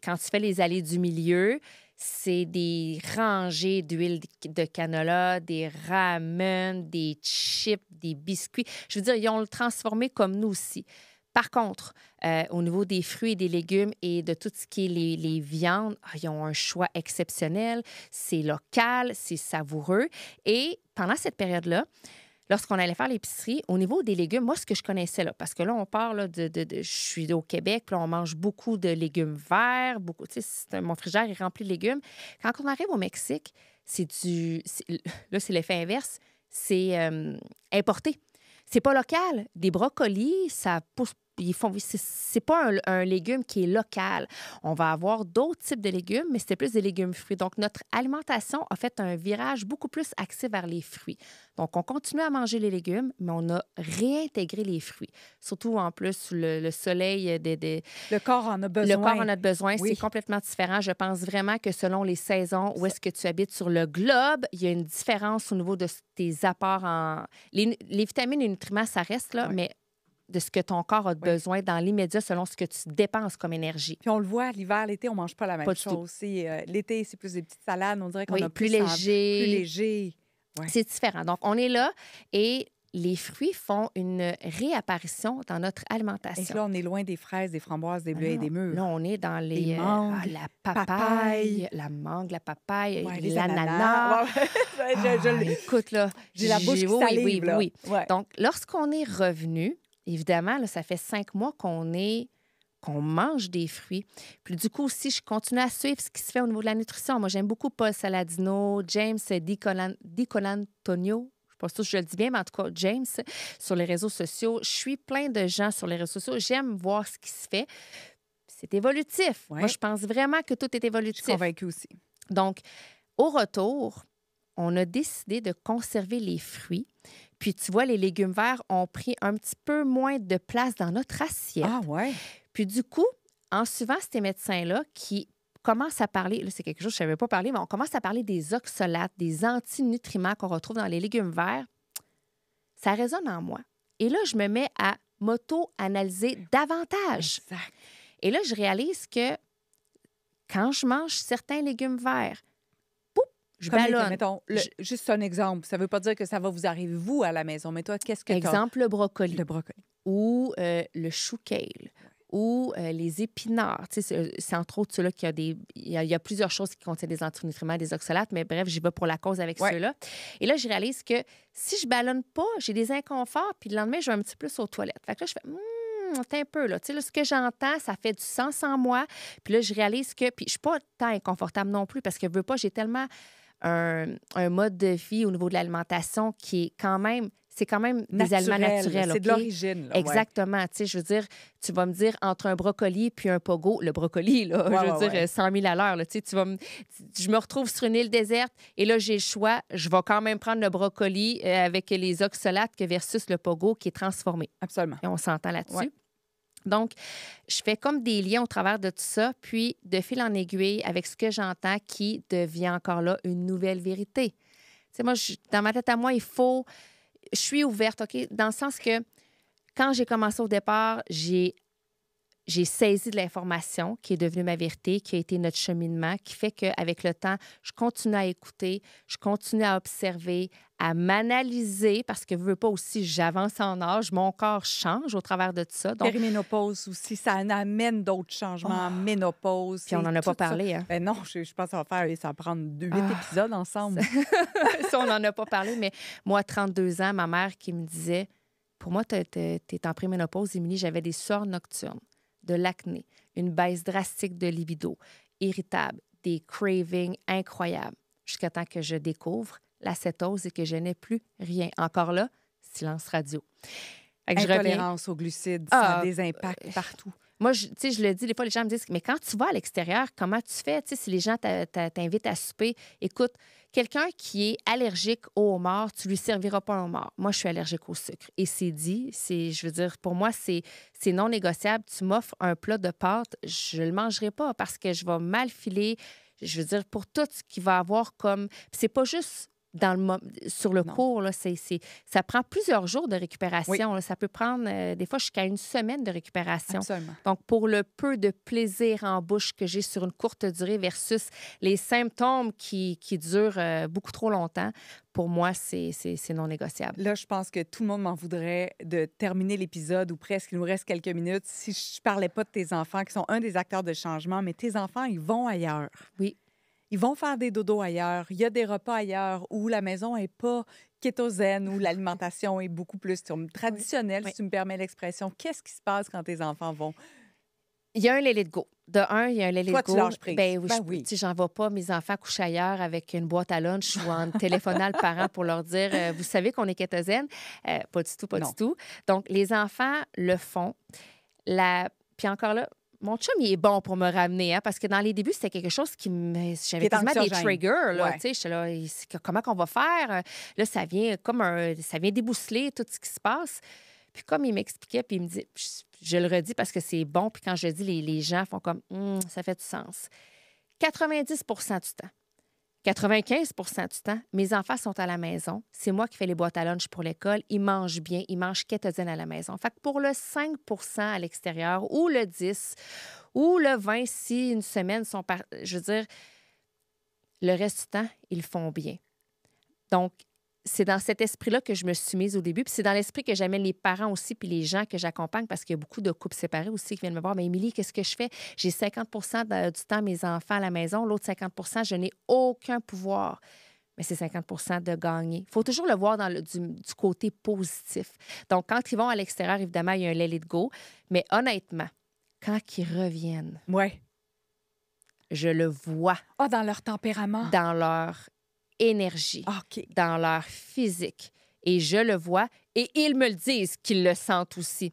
quand tu fais les allées du milieu, c'est des rangées d'huile de canola, des ramen, des chips, des biscuits. Je veux dire, ils ont le transformé comme nous aussi. Par contre, au niveau des fruits et des légumes et de tout ce qui est les viandes, ils ont un choix exceptionnel. C'est local, c'est savoureux. Et pendant cette période-là, lorsqu'on allait faire l'épicerie, au niveau des légumes, moi, ce que je connaissais, là, parce que là, on parle là, je suis au Québec, puis là, on mange beaucoup de légumes verts, beaucoup, tu sais, mon frigidaire est rempli de légumes. Quand on arrive au Mexique, là, c'est l'effet inverse, c'est importé. C'est pas local. Des brocolis, ça pousse. C'est pas un légume qui est local. On va avoir d'autres types de légumes, mais c'était plus des légumes fruits. Donc, notre alimentation a fait un virage beaucoup plus axé vers les fruits. Donc, on continue à manger les légumes, mais on a réintégré les fruits. Surtout, en plus, le soleil Le corps en a besoin. Le corps en a besoin. Oui. C'est complètement différent. Je pense vraiment que selon les saisons, où est-ce que tu habites sur le globe, il y a une différence au niveau de tes apports en... Les vitamines et les nutriments, ça reste là, Oui. mais de ce que ton corps a besoin dans l'immédiat selon ce que tu dépenses comme énergie. Puis on le voit, l'hiver, l'été, on ne mange pas la même Pas du tout. chose. L'été, c'est plus des petites salades. On dirait qu'on a plus plus léger. plus léger. Ouais. C'est différent. Donc, on est là et les fruits font une réapparition dans notre Et alimentation. là, on est loin des fraises, des framboises, des bleuets et des mûres. Là, on est dans les mangues, la papaye, la mangue, la papaye, Ouais, les l'ananas. ananas. Ouais, Écoute, là, j'ai la bouche qui salive, là. Oui. Ouais. Donc, lorsqu'on est revenu, évidemment, là, ça fait 5 mois qu'on mange des fruits. Puis du coup, aussi, je continue à suivre ce qui se fait au niveau de la nutrition. Moi, j'aime beaucoup Paul Saladino, James DiColantonio. Je ne sais pas si je le dis bien, mais en tout cas, James, sur les réseaux sociaux. Je suis plein de gens sur les réseaux sociaux. J'aime voir ce qui se fait. C'est évolutif. Ouais. Moi, je pense vraiment que tout est Je évolutif. suis convaincue aussi. Donc, au retour, on a décidé de conserver les fruits. Puis, tu vois, les légumes verts ont pris un petit peu moins de place dans notre assiette. Ah ouais? Puis, du coup, en suivant ces médecins-là qui commencent à parler, là, c'est quelque chose que je ne savais pas parler, mais on commence à parler des oxalates, des antinutriments qu'on retrouve dans les légumes verts, ça résonne en moi. Et là, je me mets à m'auto-analyser davantage. Exact. Et là, je réalise que quand je mange certains légumes verts, je Comme ballonne. mettons, juste un exemple. Ça ne veut pas dire que ça va vous arriver, vous, à la maison. Mais toi, qu'est-ce que tu as? Exemple, le brocoli. Le brocoli. Ou le chou kale. Ou les épinards. Tu sais, c'est entre autres ceux-là qu'il y a des... Il y a plusieurs choses qui contiennent des antinutriments, des oxalates, mais bref, j'y vais pour la cause avec ceux-là. Et là, je réalise que si je ballonne pas, j'ai des inconforts, puis le lendemain, je vais un petit peu aux toilettes. Fait que là, je fais... T'es un peu, là. Tu sais, là, ce que j'entends, ça fait du sens en moi. Puis là, je réalise que... Puis je suis pas tant inconfortable non plus, parce que, veux pas, j'ai tellement un mode de vie au niveau de l'alimentation qui est quand même... C'est quand même des aliments naturels. C'est de l'origine. Là, exactement. Tu sais, je veux dire, tu vas me dire entre un brocoli puis un pogo, le brocoli, là, je veux dire, 100 000 à l'heure. Là, tu sais, je me retrouve sur une île déserte et là, j'ai le choix. Je vais quand même prendre le brocoli avec les oxalates versus le pogo qui est transformé. Absolument. Et on s'entend là-dessus. Ouais. Donc, je fais comme des liens au travers de tout ça, puis de fil en aiguille, avec ce que j'entends qui devient encore là une nouvelle vérité. Tu sais, moi, dans ma tête à moi, je suis ouverte, OK? Dans le sens que quand j'ai commencé au départ, j'ai saisi de l'information qui est devenue ma vérité, qui a été notre cheminement, qui fait qu'avec le temps, je continue à écouter, je continue à observer, à m'analyser, parce que je veux pas aussi, j'avance en âge, mon corps change au travers de tout ça. Donc, périménopause aussi, ça amène d'autres changements en ménopause. Puis on n'en a pas parlé. Hein? Ben non, je pense que ça va prendre 8 épisodes ensemble. Ça, on n'en a pas parlé, mais moi, 32 ans, ma mère qui me disait, pour moi, tu es en préménopause, Émilie, j'avais des sueurs nocturnes, de l'acné, une baisse drastique de libido, irritable, des cravings incroyables, jusqu'à temps que je découvre la cétose et que je n'ai plus rien. Encore là, silence radio. Intolérance aux glucides, ça a des impacts partout. Moi, tu sais, je le dis, des fois, les gens me disent, mais quand tu vas à l'extérieur, comment tu fais? Tu sais, si les gens t'invitent à souper, écoute, quelqu'un qui est allergique au homard, tu lui serviras pas un homard. Moi, je suis allergique au sucre. Et c'est dit, je veux dire, pour moi, c'est non négociable. Tu m'offres un plat de pâtes, je le mangerai pas parce que je vais mal filer. Je veux dire, pour tout ce qu'il va avoir comme... C'est pas juste... sur le cours, là, ça prend plusieurs jours de récupération. Oui. Là. Ça peut prendre, des fois, jusqu'à une semaine de récupération. Absolument. Donc, pour le peu de plaisir en bouche que j'ai sur une courte durée versus les symptômes qui durent beaucoup trop longtemps, pour moi, c'est non négociable. Là, je pense que tout le monde m'en voudrait de terminer l'épisode ou presque, il nous reste quelques minutes, si je parlais pas de tes enfants qui sont un des acteurs de changement, mais tes enfants, ils vont ailleurs. Oui. Ils vont faire des dodos ailleurs. Il y a des repas ailleurs où la maison n'est pas kétosène, où l'alimentation est beaucoup plus traditionnelle, Oui. si tu me permets l'expression. Qu'est-ce qui se passe quand tes enfants vont? Il y a un let it go. De un, il y a un let Toi, it tu go. lâches prise. Ben oui, Ben oui. tu sais, j'en vais pas mes enfants coucher ailleurs avec une boîte à lunch ou en téléphonant le parent pour leur dire vous savez qu'on est kétosène. Pas du tout, pas Non. du tout. Donc, les enfants le font. Puis encore là, mon chum, il est bon pour me ramener, hein, parce que dans les débuts, c'était quelque chose qui me. J'avais est quasiment des anxiogène. triggers, là. Ouais. Tu sais, j'étais là, comment qu'on va faire? Là, ça vient ça vient débousseler tout ce qui se passe. Puis comme il m'expliquait, puis il me dit, je le redis parce que c'est bon, puis quand je le dis, les gens font comme, ça fait du sens. 90 du temps, 95 du temps, mes enfants sont à la maison. C'est moi qui fais les boîtes à lunch pour l'école. Ils mangent bien, ils mangent kétosène à la maison. Fait que pour le 5 à l'extérieur, ou le 10 ou le 20, si une semaine sont je veux dire, le reste du temps, ils le font bien. Donc, c'est dans cet esprit-là que je me suis mise au début. Puis c'est dans l'esprit que j'amène les parents aussi, puis les gens que j'accompagne, parce qu'il y a beaucoup de couples séparés aussi qui viennent me voir. Mais Émilie, qu'est-ce que je fais? J'ai 50 du temps mes enfants à la maison. L'autre 50 je n'ai aucun pouvoir. Mais c'est 50 de gagner. Il faut toujours le voir du côté positif. Donc, quand ils vont à l'extérieur, évidemment, il y a un let it go. Mais honnêtement, quand ils reviennent, Oui. je le vois Ah, dans leur tempérament. dans leur énergie, OK. dans leur physique. Et je le vois et ils me le disent qu'ils le sentent aussi.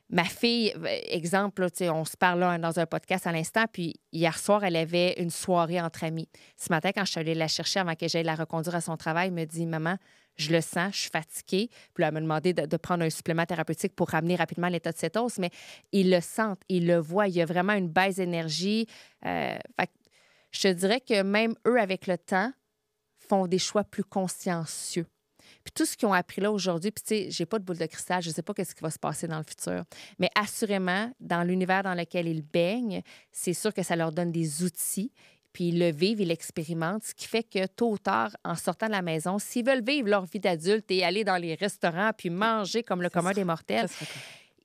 Ma fille, exemple, là, on se parle là, dans un podcast à l'instant, puis hier soir, elle avait une soirée entre amis. Ce matin, quand je suis allée la chercher avant que j'aille la reconduire à son travail, elle me dit « Maman, je le sens, je suis fatiguée. » Puis là, elle m'a demandé de prendre un supplément thérapeutique pour ramener rapidement l'état de cétose, mais ils le sentent, ils le voient. Il y a vraiment une baisse d'énergie. Fait que je te dirais que même eux, avec le temps, font des choix plus consciencieux. Puis tout ce qu'ils ont appris là aujourd'hui, puis tu sais, j'ai pas de boule de cristal, je sais pas qu'est-ce qui va se passer dans le futur, mais assurément, dans l'univers dans lequel ils baignent, c'est sûr que ça leur donne des outils, puis ils le vivent, ils l'expérimentent, ce qui fait que tôt ou tard, en sortant de la maison, s'ils veulent vivre leur vie d'adulte et aller dans les restaurants puis manger comme le commun des mortels,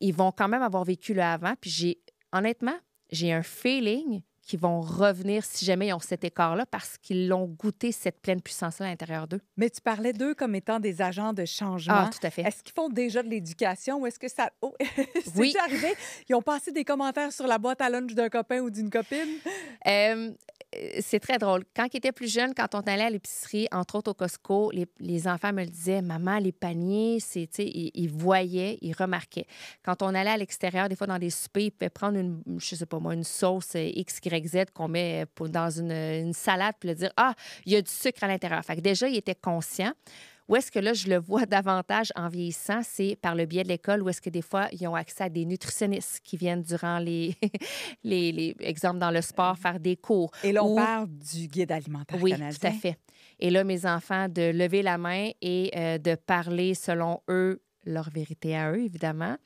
ils vont quand même avoir vécu le avant. Puis honnêtement, j'ai un feeling qui vont revenir si jamais ils ont cet écart-là parce qu'ils l'ont goûté, cette pleine puissance-là à l'intérieur d'eux. Mais tu parlais d'eux comme étant des agents de changement. Ah, tout à fait. Est-ce qu'ils font déjà de l'éducation ou est-ce que ça... Oh, oui. C'est arrivé? Ils ont passé des commentaires sur la boîte à lunch d'un copain ou d'une copine? C'est très drôle. Quand ils étaient plus jeunes, quand on allait à l'épicerie, entre autres au Costco, les enfants me le disaient, maman, les paniers, ils voyaient, ils remarquaient. Quand on allait à l'extérieur, des fois dans des soupers, ils pouvaient prendre une sauce XYZ qu'on met dans une salade, puis le dire, il y a du sucre à l'intérieur. Fait que déjà, ils étaient conscients. Où est-ce que là, je le vois davantage en vieillissant, c'est par le biais de l'école, où est-ce que des fois, ils ont accès à des nutritionnistes qui viennent durant les exemples dans le sport, faire des cours. Et là, on parle du guide alimentaire canadien. Oui, tout à fait. Et là, mes enfants, de lever la main et de parler selon eux, leur vérité à eux, évidemment.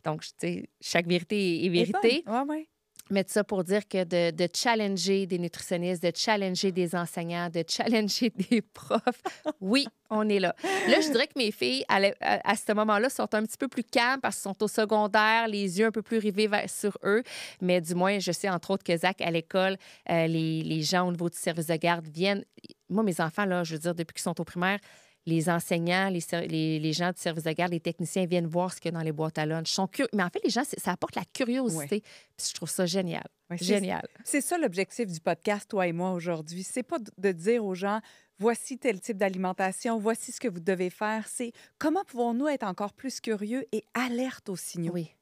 Donc, tu sais, chaque vérité est vérité. Oui, oui. Mais ça pour dire que de challenger des nutritionnistes, de challenger des enseignants, de challenger des profs, oui, on est là. Là, je dirais que mes filles, à ce moment-là, sont un petit peu plus calmes parce qu'elles sont au secondaire, les yeux un peu plus rivés sur eux. Mais du moins, je sais, entre autres, que Zach, à l'école, les gens au niveau du service de garde viennent... Moi, mes enfants, là, je veux dire, depuis qu'ils sont au primaire, les enseignants, les gens du service de garde, les techniciens viennent voir ce qu'il y a dans les boîtes à lunch. Mais en fait, les gens, ça apporte la curiosité. Oui. Puis je trouve ça génial. Oui, génial. C'est ça l'objectif du podcast, toi et moi, aujourd'hui. C'est pas de dire aux gens, voici tel type d'alimentation, voici ce que vous devez faire. C'est comment pouvons-nous être encore plus curieux et alertes aux signaux? Oui.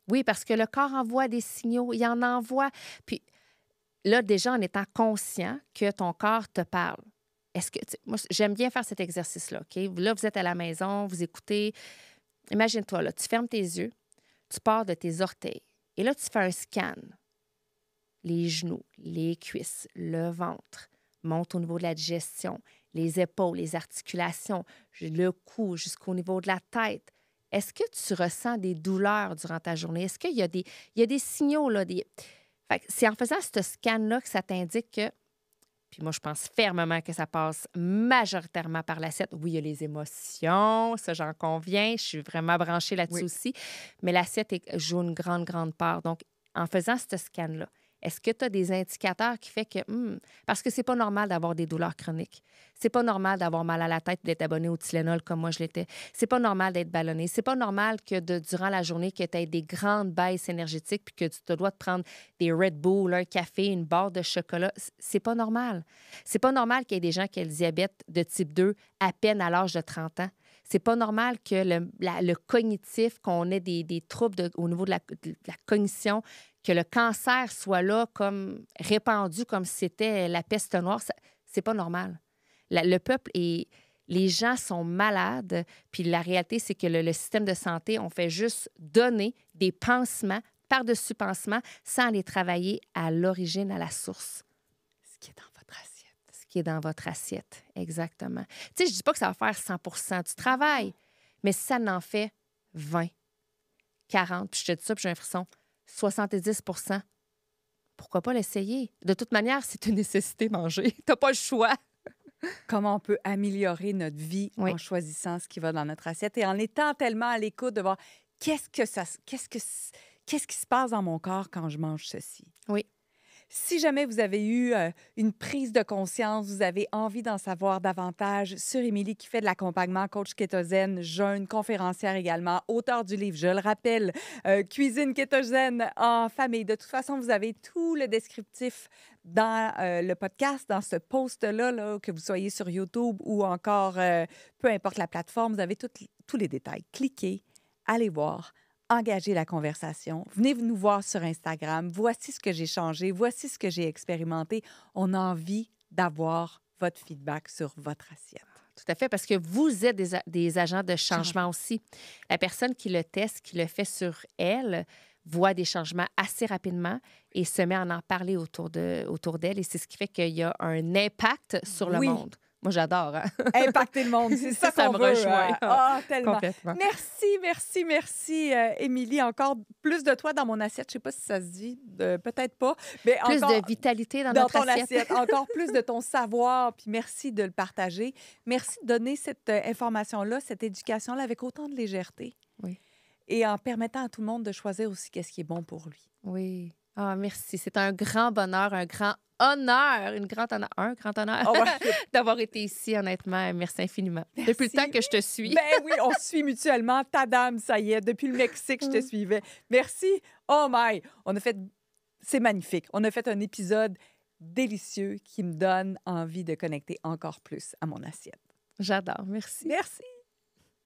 Oui, parce que le corps envoie des signaux. Il en envoie. Puis là, déjà, en étant conscient que ton corps te parle. Est-ce que, moi, j'aime bien faire cet exercice-là, OK? Là, vous êtes à la maison, vous écoutez. Imagine-toi, là, tu fermes tes yeux, tu pars de tes orteils. Et là, tu fais un scan. Les genoux, les cuisses, le ventre, monte au niveau de la digestion, les épaules, les articulations, le cou jusqu'au niveau de la tête. Est-ce que tu ressens des douleurs durant ta journée? Est-ce qu'il y a des signaux, là? Fait que c'est en faisant ce scan-là que ça t'indique que... Puis moi, je pense fermement que ça passe majoritairement par l'assiette. Oui, il y a les émotions, ça, j'en conviens. Je suis vraiment branchée là-dessus aussi. Mais l'assiette joue une grande, grande part. Donc, en faisant ce scan-là, Est-ce que tu as des indicateurs qui font que... parce que c'est pas normal d'avoir des douleurs chroniques. C'est pas normal d'avoir mal à la tête et d'être abonné au Tylenol comme moi je l'étais. C'est pas normal d'être ballonné. C'est pas normal que durant la journée, que tu aies des grandes baisses énergétiques puis que tu te dois te prendre des Red Bull, un café, une barre de chocolat. C'est pas normal. C'est pas normal qu'il y ait des gens qui aient le diabète de type 2 à peine à l'âge de 30 ans. C'est pas normal que le cognitif, qu'on ait des troubles au niveau de la cognition, que le cancer soit là comme répandu comme si c'était la peste noire. C'est pas normal. Le peuple et les gens sont malades, puis la réalité, c'est que le système de santé, on fait juste donner des pansements par-dessus pansements sans aller travailler à l'origine, à la source. Ce qui est dans votre assiette. Ce qui est dans votre assiette, exactement. Tu sais, je dis pas que ça va faire 100 du travail, mais si ça n'en fait 20, 40, puis je te dis ça, puis j'ai un frisson, 70 pourquoi pas l'essayer? De toute manière, c'est une nécessité manger. Tu n'as pas le choix. Comment on peut améliorer notre vie Oui. en choisissant ce qui va dans notre assiette et en étant tellement à l'écoute de voir qu'est-ce qui se passe dans mon corps quand je mange ceci. Oui. Si jamais vous avez eu une prise de conscience, vous avez envie d'en savoir davantage sur Émilie qui fait de l'accompagnement, coach kétogène, jeune, conférencière également, auteure du livre, je le rappelle, Cuisine kétogène en famille. De toute façon, vous avez tout le descriptif dans le podcast, dans ce post-là, là, que vous soyez sur YouTube ou encore, peu importe la plateforme, vous avez tous les détails. Cliquez, allez voir. Engagez la conversation. Venez nous voir sur Instagram. Voici ce que j'ai changé. Voici ce que j'ai expérimenté. On a envie d'avoir votre feedback sur votre assiette. Tout à fait, parce que vous êtes des agents de changement aussi. La personne qui le teste, qui le fait sur elle, voit des changements assez rapidement et se met à en parler autour d'elle. Et c'est ce qui fait qu'il y a un impact sur le monde. Moi, j'adore. Hein? Impacter le monde, c'est ça qu'on me veut. rejoint. Tellement. Complètement. Merci, Émilie. Encore plus de toi dans mon assiette. Je ne sais pas si ça se dit, peut-être pas. Mais plus encore, de vitalité dans ton notre assiette. Encore plus de ton savoir. Puis merci de le partager. Merci de donner cette information-là, cette éducation-là avec autant de légèreté. Oui. Et en permettant à tout le monde de choisir aussi qu'est-ce qui est bon pour lui. Oui. Ah, merci. C'est un grand bonheur, un grand honneur d'avoir été ici, honnêtement. Merci infiniment. Merci. Depuis le temps que je te suis. Ben oui, on se suit mutuellement. Ta dame, ça y est, depuis le Mexique, je te suivais. Merci. Oh my! C'est magnifique. On a fait un épisode délicieux qui me donne envie de connecter encore plus à mon assiette. J'adore. Merci. Merci.